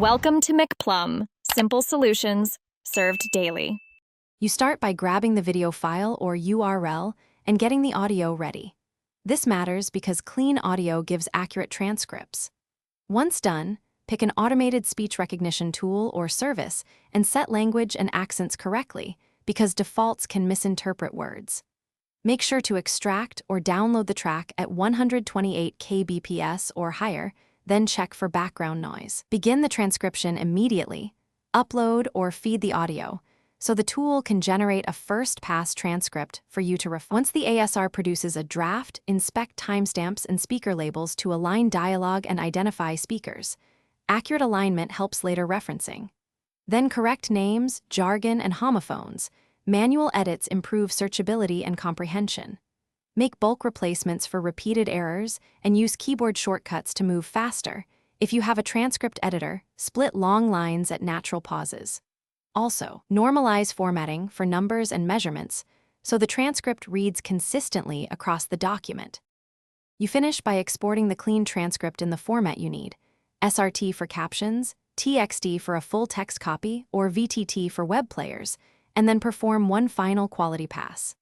Welcome to McPlum, simple solutions served daily. You start by grabbing the video file or URL and getting the audio ready. This matters because clean audio gives accurate transcripts. Once done, pick an automated speech recognition tool or service and set language and accents correctly because defaults can misinterpret words. Make sure to extract or download the track at 128 kbps or higher, then check for background noise. Begin the transcription immediately, upload or feed the audio, so the tool can generate a first-pass transcript for you to refine. Once the ASR produces a draft, inspect timestamps and speaker labels to align dialogue and identify speakers. Accurate alignment helps later referencing. Then correct names, jargon, and homophones. Manual edits improve searchability and comprehension. Make bulk replacements for repeated errors and use keyboard shortcuts to move faster. If you have a transcript editor, split long lines at natural pauses. Also, normalize formatting for numbers and measurements so the transcript reads consistently across the document. You finish by exporting the clean transcript in the format you need: SRT for captions, TXT for a full text copy, or VTT for web players, and then perform one final quality pass.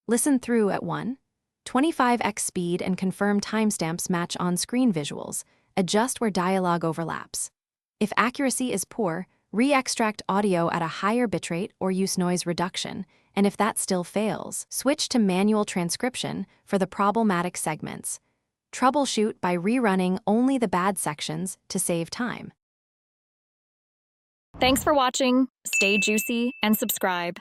Listen through at 1.25x speed and confirm timestamps match on-screen visuals. Adjust where dialogue overlaps. If accuracy is poor, re-extract audio at a higher bitrate or use noise reduction, and if that still fails, switch to manual transcription for the problematic segments. Troubleshoot by rerunning only the bad sections to save time. Thanks for watching. Stay juicy and subscribe.